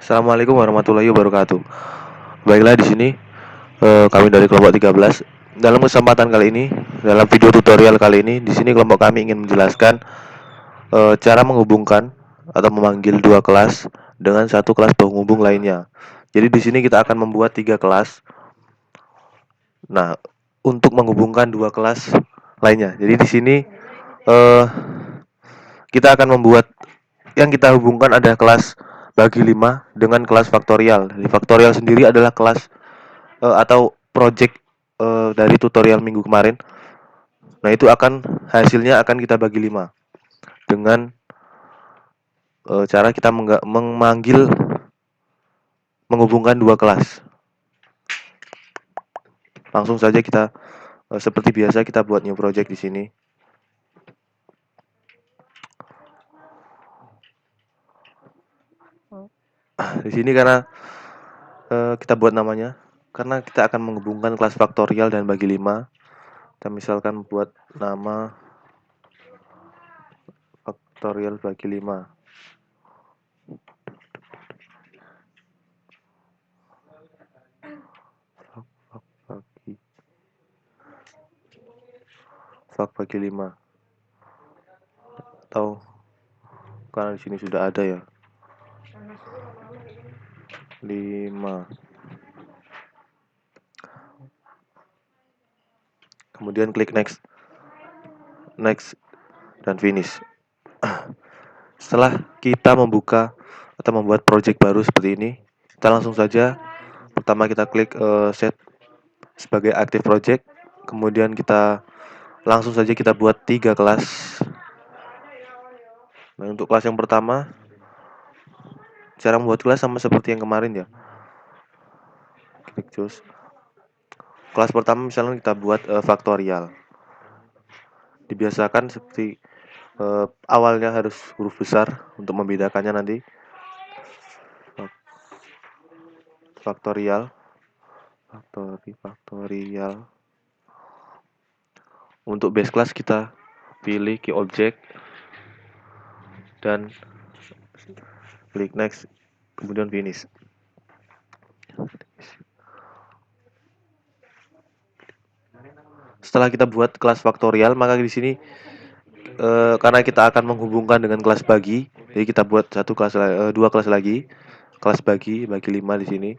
Assalamualaikum warahmatullahi wabarakatuh. Baiklah di sini kami dari kelompok 13. Dalam kesempatan kali ini, dalam video tutorial kali ini, di sini kelompok kami ingin menjelaskan cara menghubungkan atau memanggil dua kelas dengan satu kelas penghubung lainnya. Jadi di sini kita akan membuat tiga kelas. Nah, untuk menghubungkan dua kelas lainnya. Jadi di sini eh, kita akan membuat yang kita hubungkan ada kelas bagi 5 dengan kelas faktorial. Jadi faktorial sendiri adalah kelas atau project dari tutorial minggu kemarin. Nah, itu akan hasilnya akan kita bagi 5 dengan cara kita memanggil menghubungkan dua kelas. Langsung saja kita seperti biasa kita buat new project di sini. Di sini karena kita buat namanya karena kita akan menghubungkan kelas faktorial dan bagi 5. Kita misalkan buat nama faktorial bagi 5. Fak bagi 5 atau karena di sini sudah ada ya 5. Kemudian klik next dan finish. Setelah kita membuka atau membuat project baru seperti ini, kita langsung saja pertama kita klik set sebagai active project, kemudian kita langsung saja kita buat 3 kelas. Nah, untuk kelas yang pertama cara membuat kelas sama seperti yang kemarin ya. Klik choose. Kelas pertama misalnya kita buat faktorial. Dibiasakan seperti awalnya harus huruf besar untuk membedakannya nanti. Faktorial. Untuk base class kita pilih key object dan klik next, kemudian finish. Setelah kita buat kelas faktorial, maka di sini karena kita akan menghubungkan dengan kelas bagi, jadi kita buat dua kelas lagi, kelas bagi 5 di sini.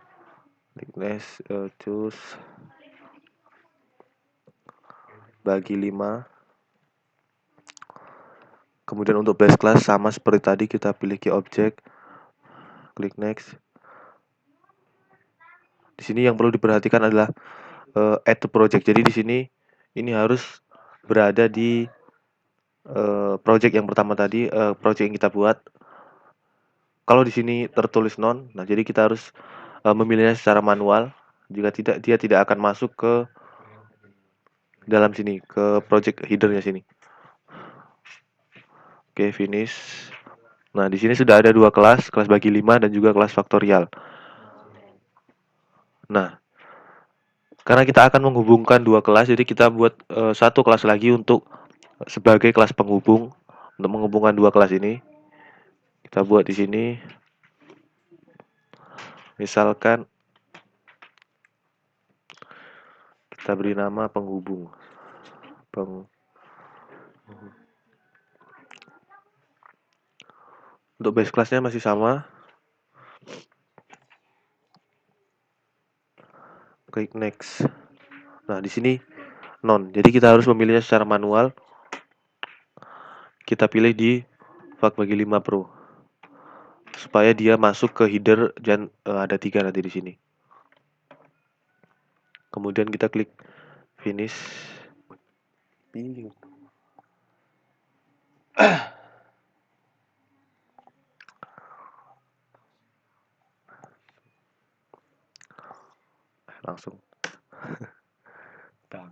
Klik next, choose bagi 5. Kemudian untuk base class sama seperti tadi, kita pilih key object, klik next. Di sini yang perlu diperhatikan adalah add to project. Jadi di sini ini harus berada di project yang pertama tadi, project yang kita buat. Kalau di sini tertulis none, nah jadi kita harus memilihnya secara manual. Jika tidak, dia tidak akan masuk ke dalam sini, ke project headernya sini. Oke, finish. Nah, di sini sudah ada dua kelas bagi 5 dan juga kelas faktorial. Nah, karena kita akan menghubungkan dua kelas, jadi kita buat satu kelas lagi untuk sebagai kelas penghubung untuk menghubungkan dua kelas ini. Kita buat di sini. Misalkan kita beri nama penghubung. Untuk base classnya masih sama. Klik next. Nah, di sini none. Jadi kita harus memilihnya secara manual. Kita pilih di Fak bagi 5 Pro. Supaya dia masuk ke header dan ada 3 nanti di sini. Kemudian kita klik finish. Langsung. Nah,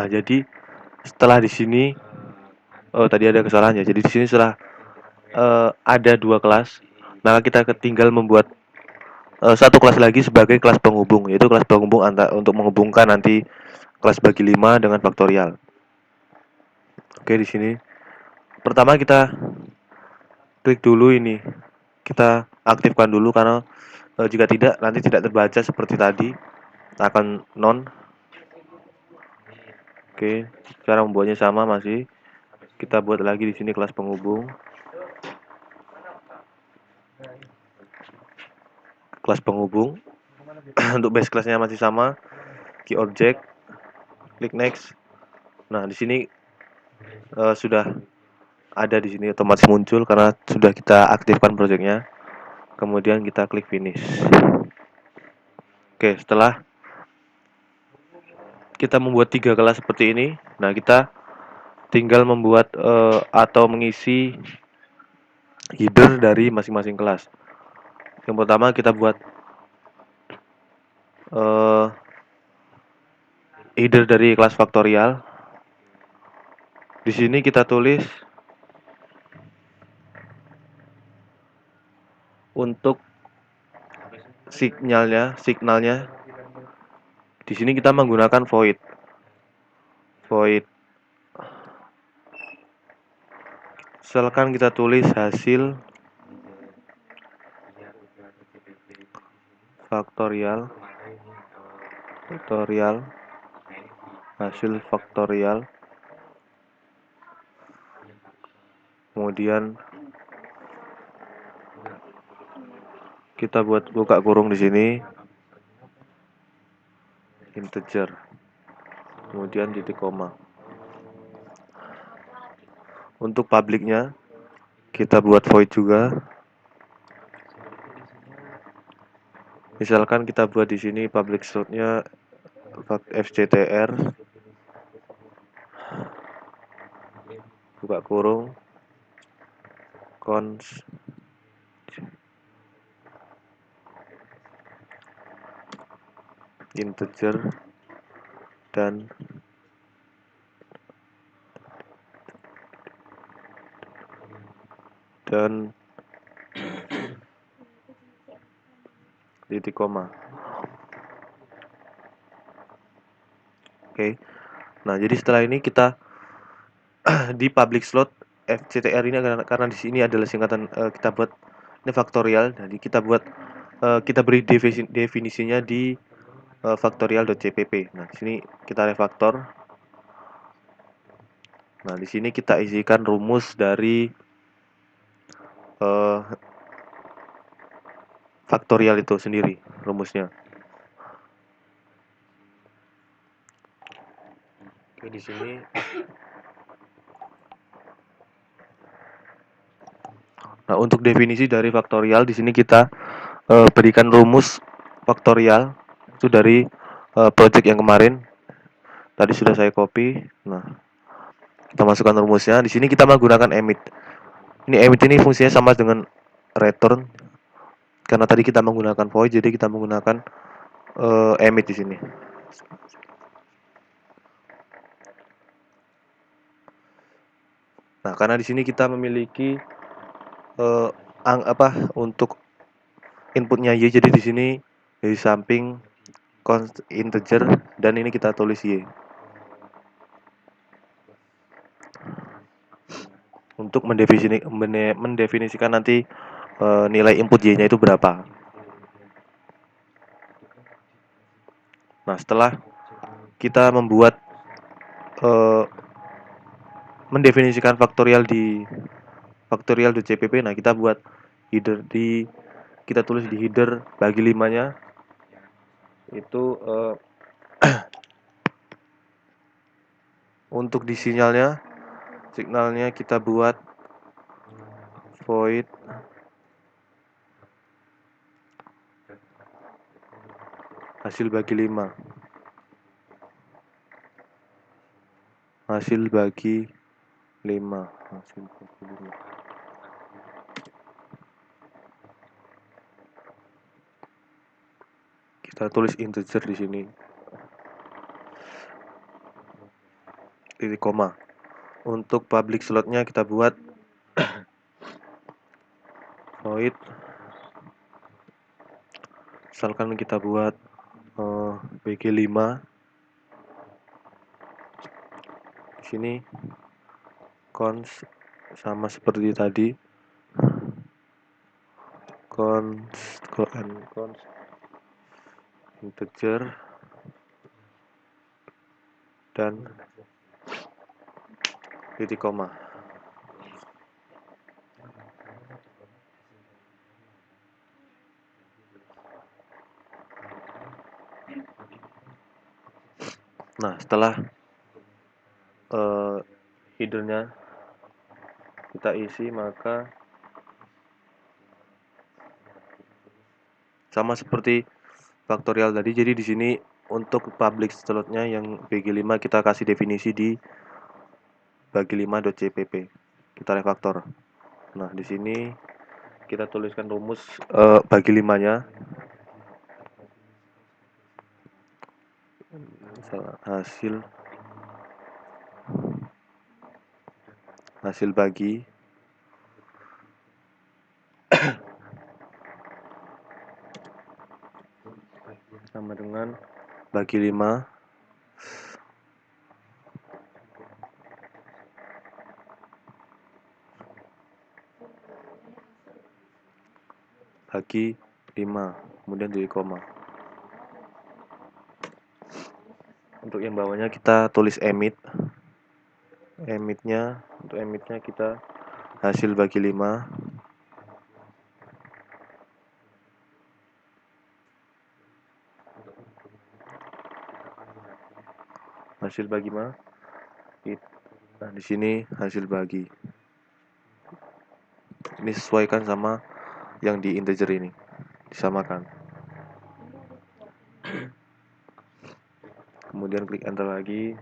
jadi setelah di sini tadi ada kesalahannya. Jadi di sini setelah ada dua kelas, maka kita tinggal membuat satu kelas lagi sebagai kelas penghubung, yaitu kelas penghubung untuk menghubungkan nanti kelas bagi 5 dengan faktorial. Oke, di sini Pertama kita klik dulu ini, kita aktifkan dulu karena jika tidak nanti tidak terbaca seperti tadi, akan non. Oke, cara membuatnya sama masih. Kita buat lagi di sini kelas penghubung. Kelas penghubung. Untuk base classnya masih sama. Key object, klik next. Nah, di sini sudah ada di sini otomatis muncul karena sudah kita aktifkan projectnya. Kemudian kita klik finish. Oke, setelah kita membuat 3 kelas seperti ini, nah kita tinggal membuat atau mengisi header dari masing-masing kelas. Yang pertama kita buat header dari kelas faktorial. Di sini kita tulis untuk signalnya. Di sini kita menggunakan void. Misalkan kita tulis hasil faktorial, hasil faktorial. Kemudian kita buat buka kurung di sini, integer, kemudian titik koma. Untuk publiknya kita buat void juga. Misalkan kita buat di sini public slot-nya fctr, buka kurung, cons integer dan titik koma. Oke. Nah, jadi setelah ini kita di public slot fctr ini karena di sini adalah singkatan kita buat ini faktorial. Jadi kita buat kita beri definisinya di factorial.cpp. Nah, di sini kita refaktor. Nah, di sini kita isikan rumus dari faktorial itu sendiri, rumusnya. Oke, di sini nah, untuk definisi dari faktorial di sini kita berikan rumus faktorial itu dari project yang kemarin. Tadi sudah saya copy. Nah, kita masukkan rumusnya. Di sini kita menggunakan emit. Emit ini fungsinya sama dengan return. Karena tadi kita menggunakan void, jadi kita menggunakan emit di sini. Nah, karena di sini kita memiliki untuk inputnya y, jadi di sini di samping const integer dan ini kita tulis y. Untuk mendefinisikan nanti nilai input y-nya itu berapa. Nah, setelah kita membuat mendefinisikan faktorial di factorial.cpp, nah kita buat header kita tulis di header bagi 5-nya itu untuk di signalnya kita buat void hasil bagi 5. Kita tulis integer di sini. Titik koma. Untuk public slot-nya kita buat void. Misalkan kita buat bg5. Di sini const sama seperti tadi, const integer dan titik koma. Nah, setelah headernya kita isi, maka sama seperti faktorial tadi. Jadi di sini untuk public slotnya yang bg5 kita kasih definisi di bagi5.cpp. Kita refaktor. Nah, di sini kita tuliskan rumus bagi 5-nya. Hasil bagi sama dengan bagi 5 bagi 5, kemudian titik koma. Untuk yang bawahnya kita tulis untuk emitnya kita hasil bagi 5 hasil bagi 5. Nah, di sini hasil bagi. Ini sesuaikan sama yang di integer ini. Disamakan. Kemudian klik enter lagi.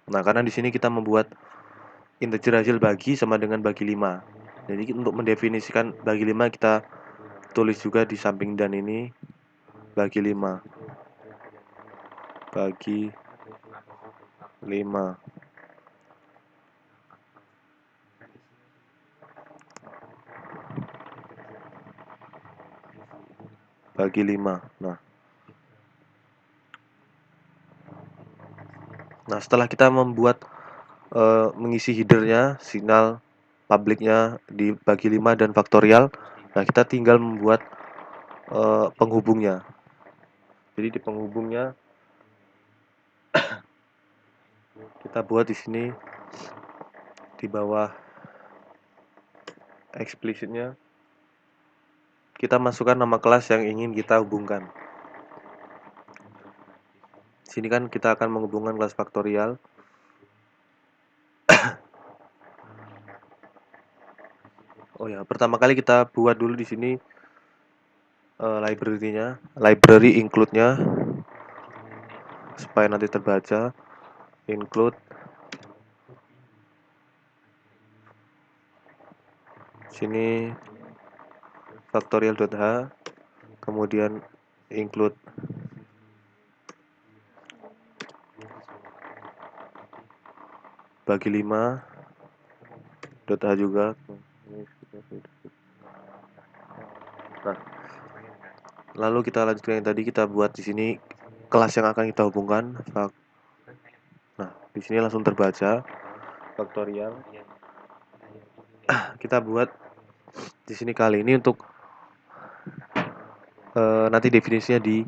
Nah, karena di sini kita membuat integer hasil bagi sama dengan bagi 5. Jadi untuk mendefinisikan bagi 5 kita tulis juga di samping dan ini bagi 5. Bagi 5. Bagi 5. Nah, setelah kita membuat mengisi headernya, signal publiknya di bagi 5 dan faktorial, nah kita tinggal membuat penghubungnya. Jadi di penghubungnya kita buat di sini di bawah explicitnya kita masukkan nama kelas yang ingin kita hubungkan. Sini kan kita akan menghubungkan kelas faktorial. Oh ya, pertama kali kita buat dulu di sini library include-nya supaya nanti terbaca. Include sini factorial.h, kemudian include bagi 5 .h juga. Nah, lalu kita lanjutkan yang tadi, kita buat di sini kelas yang akan kita hubungkan. Nah, di sini langsung terbaca faktorial. Kita buat di sini kali ini untuk nanti definisinya di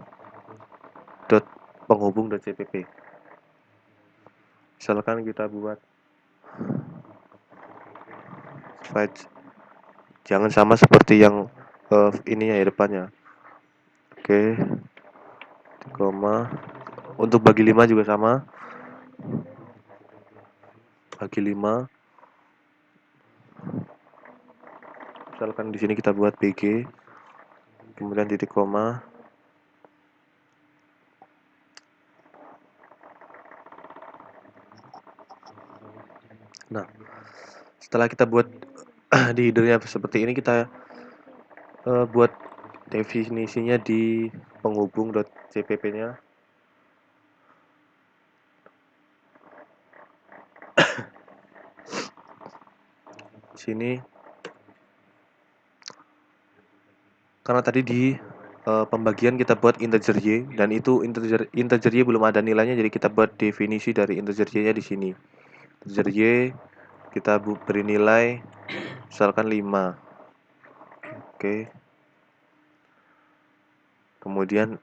penghubung.cpp. Misalkan kita buat fetch, jangan sama seperti yang ininya ya, depannya. Oke, koma. Untuk bagi 5 juga sama. Bagi 5. Misalkan di sini kita buat bg, kemudian titik koma. Nah, setelah kita buat di headernya seperti ini, kita buat definisinya di penghubung.cpp-nya. Sini karena tadi di pembagian kita buat integer y, dan itu integer y belum ada nilainya, jadi kita buat definisi dari integer y-nya di sini. Integer y kita beri nilai misalkan 5. Oke. Kemudian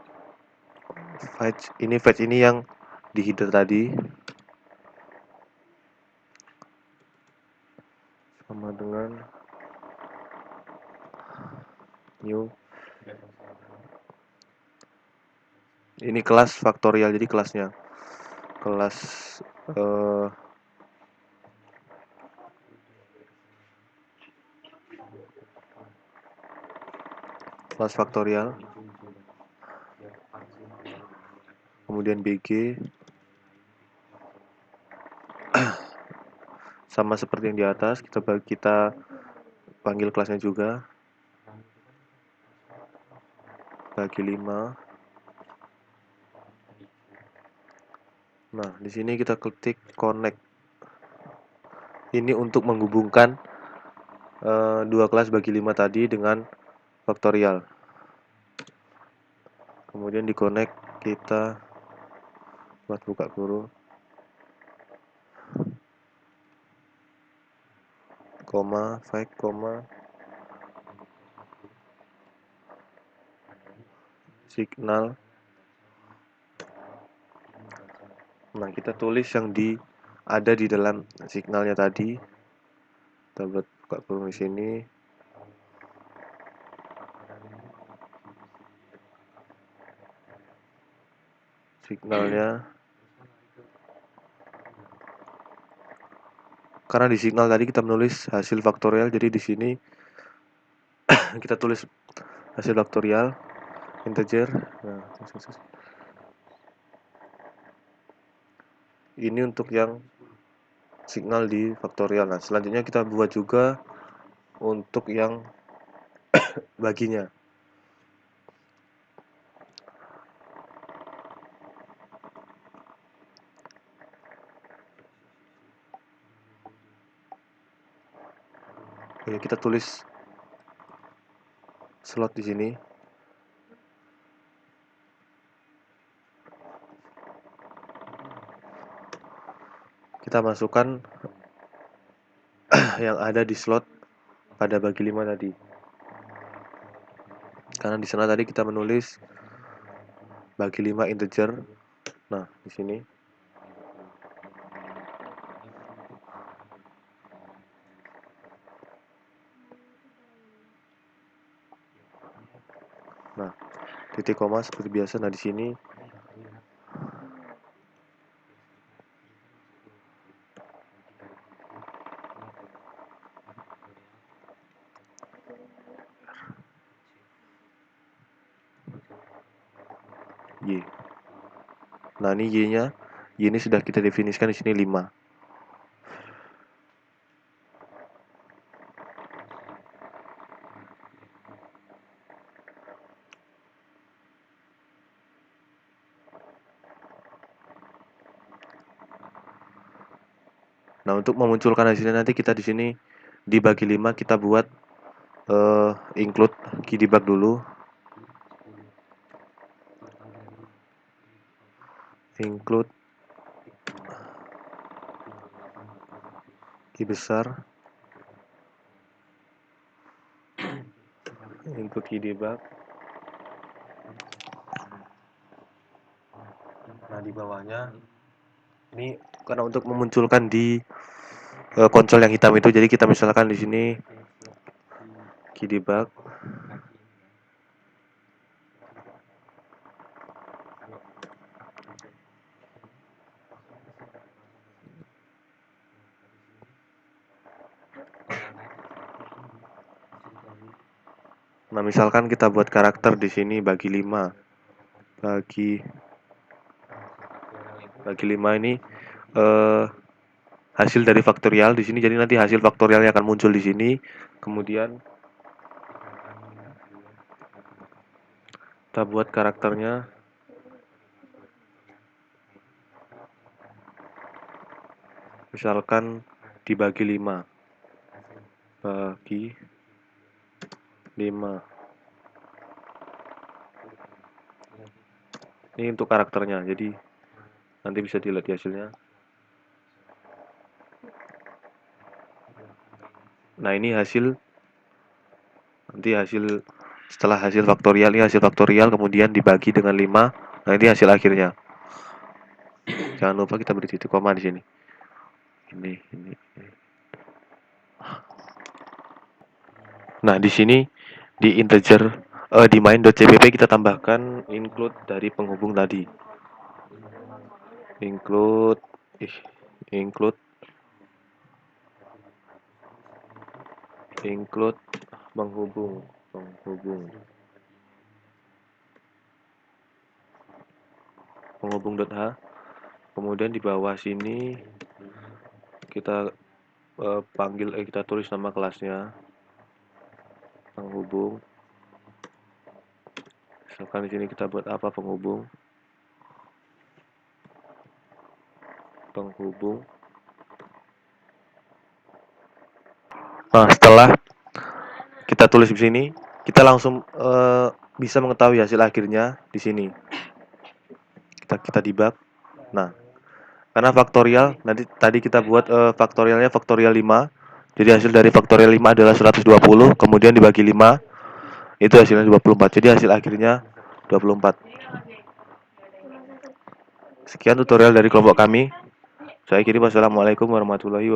fetch ini yang di header tadi sama dengan new. Ini kelas faktorial, jadi kelasnya kelas kelas faktorial, kemudian bg sama seperti yang di atas, kita panggil kelasnya juga bagi 5. Nah, di sini kita klik connect. Ini untuk menghubungkan dua kelas bagi 5 tadi dengan faktorial. Kemudian di connect, kita buat buka kurung, koma, fact, koma, signal. Nah, kita tulis yang ada di dalam signalnya tadi. Kita buat buka kurung di sini. Signalnya. Karena di signal tadi kita menulis hasil faktorial, jadi di sini kita tulis hasil faktorial integer. Nah, ini untuk yang signal di faktorial. Nah, selanjutnya kita buat juga untuk yang baginya. Oke, kita tulis slot di sini. Kita masukkan yang ada di slot pada bagi 5 tadi. Karena di sana tadi kita menulis bagi 5 integer. Nah, di sini nah, titik koma seperti biasa. Nah, di sini y. Nah, ini y-nya. Y ini sudah kita definisikan di sini 5. Nah, untuk memunculkan hasilnya nanti kita di sini dibagi 5 kita buat include key debug dulu. Include key besar. Include key debug. Nah, di bawahnya ini karena untuk memunculkan di konsol yang hitam itu, jadi kita misalkan di sini key debug. Nah, misalkan kita buat karakter di sini bagi 5. Bagi 5 ini hasil dari faktorial di sini, jadi nanti hasil faktorialnya akan muncul di sini. Kemudian kita buat karakternya misalkan dibagi 5. Bagi 5. Ini untuk karakternya, jadi nanti bisa dilihat di hasilnya. Nah, ini hasil, nanti hasil, setelah hasil faktorial, ini hasil faktorial kemudian dibagi dengan 5. Nah, ini hasil akhirnya. Jangan lupa kita beri titik koma di sini. Ini. Nah, di sini di integer di main.cpp kita tambahkan include dari penghubung tadi. Include penghubung. Penghubung.h. Kemudian di bawah sini kita kita tulis nama kelasnya penghubung. Misalkan di sini kita buat apa, penghubung. Nah, setelah kita tulis di sini, kita langsung bisa mengetahui hasil akhirnya di sini. Kita debug. Nah, karena faktorial, nanti tadi kita buat faktorialnya faktorial 5. Jadi hasil dari faktorial 5 adalah 120, kemudian dibagi 5, itu hasilnya 24. Jadi hasil akhirnya 24. Sekian tutorial dari kelompok kami. Saya kira wassalamualaikum warahmatullahi wabarakatuh.